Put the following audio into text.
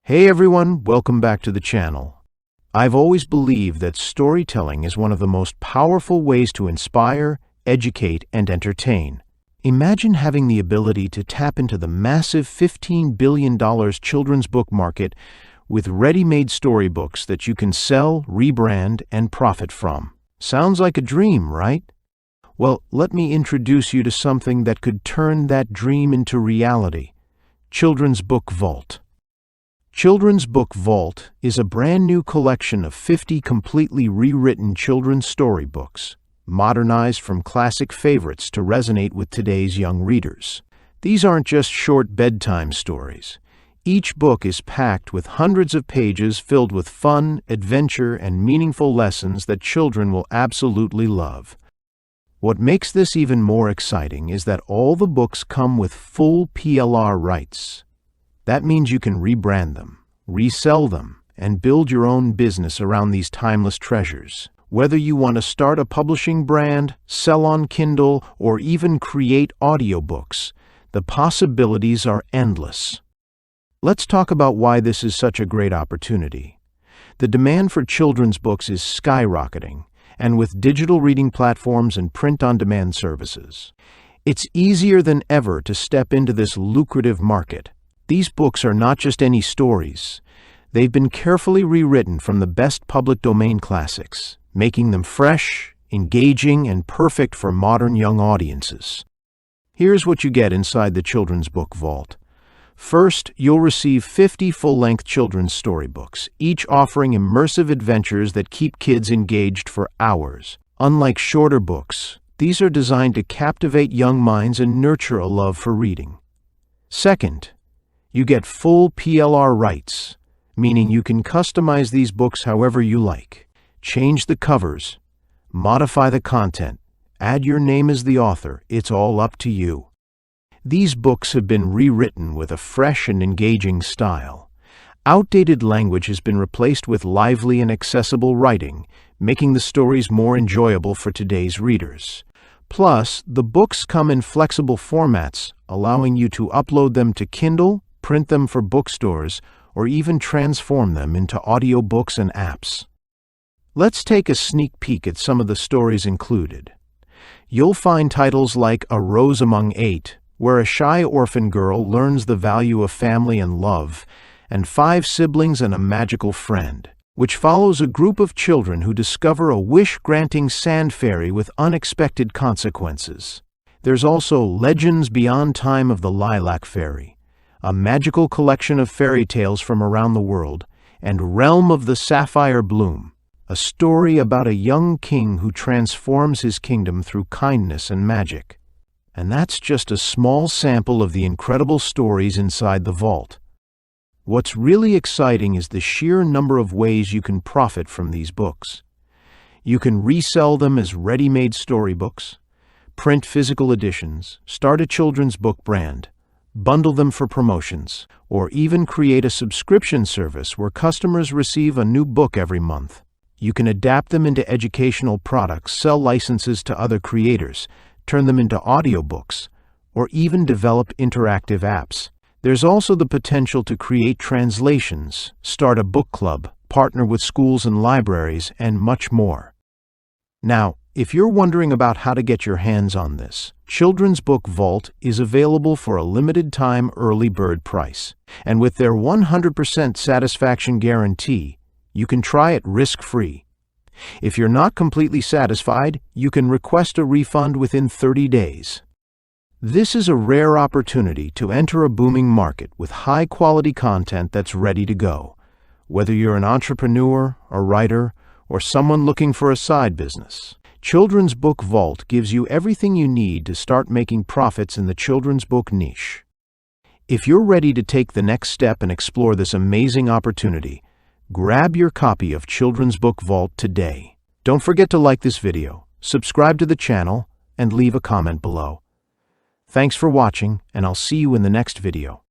Hey everyone, welcome back to the channel. I've always believed that storytelling is one of the most powerful ways to inspire, educate, and entertain. Imagine having the ability to tap into the massive $15 billion children's book market with ready-made storybooks that you can sell, rebrand, and profit from. Sounds like a dream, right? Well, let me introduce you to something that could turn that dream into reality. Children's BookVault. Children's BookVault is a brand new collection of 50 completely rewritten children's storybooks, modernized from classic favorites to resonate with today's young readers. These aren't just short bedtime stories. Each book is packed with hundreds of pages filled with fun, adventure, and meaningful lessons that children will absolutely love. What makes this even more exciting is that all the books come with full PLR rights. That means you can rebrand them, resell them, and build your own business around these timeless treasures. Whether you want to start a publishing brand, sell on Kindle, or even create audiobooks, the possibilities are endless. Let's talk about why this is such a great opportunity. The demand for children's books is skyrocketing, and with digital reading platforms and print-on-demand services, it's easier than ever to step into this lucrative market. These books are not just any stories. They've been carefully rewritten from the best public domain classics, making them fresh, engaging, and perfect for modern young audiences. Here's what you get inside the Children's BookVault. First, you'll receive 50 full-length children's storybooks, each offering immersive adventures that keep kids engaged for hours. Unlike shorter books, these are designed to captivate young minds and nurture a love for reading. Second, you get full PLR rights, meaning you can customize these books however you like. Change the covers, modify the content, add your name as the author, it's all up to you. These books have been rewritten with a fresh and engaging style. Outdated language has been replaced with lively and accessible writing, making the stories more enjoyable for today's readers. Plus, the books come in flexible formats, allowing you to upload them to Kindle, print them for bookstores, or even transform them into audiobooks and apps. Let's take a sneak peek at some of the stories included. You'll find titles like A Rose Among Eight, where a shy orphan girl learns the value of family and love, and Five Siblings and a Magical Friend, which follows a group of children who discover a wish-granting sand fairy with unexpected consequences. There's also Legends Beyond Time of the Lilac Fairy, a magical collection of fairy tales from around the world, and Realm of the Sapphire Bloom, a story about a young king who transforms his kingdom through kindness and magic. And that's just a small sample of the incredible stories inside the vault. What's really exciting is the sheer number of ways you can profit from these books. You can resell them as ready-made storybooks, print physical editions, start a children's book brand, bundle them for promotions, or even create a subscription service where customers receive a new book every month. You can adapt them into educational products, sell licenses to other creators, turn them into audiobooks, or even develop interactive apps. There's also the potential to create translations, start a book club, partner with schools and libraries, and much more. Now, if you're wondering about how to get your hands on this, Children's BookVault is available for a limited-time early bird price. And with their 100% satisfaction guarantee, you can try it risk-free. If you're not completely satisfied, you can request a refund within 30 days. This is a rare opportunity to enter a booming market with high-quality content that's ready to go. Whether you're an entrepreneur, a writer, or someone looking for a side business, Children's BookVault gives you everything you need to start making profits in the children's book niche. If you're ready to take the next step and explore this amazing opportunity, grab your copy of Children's BookVault today. Don't forget to like this video, subscribe to the channel, and leave a comment below. Thanks for watching, and I'll see you in the next video.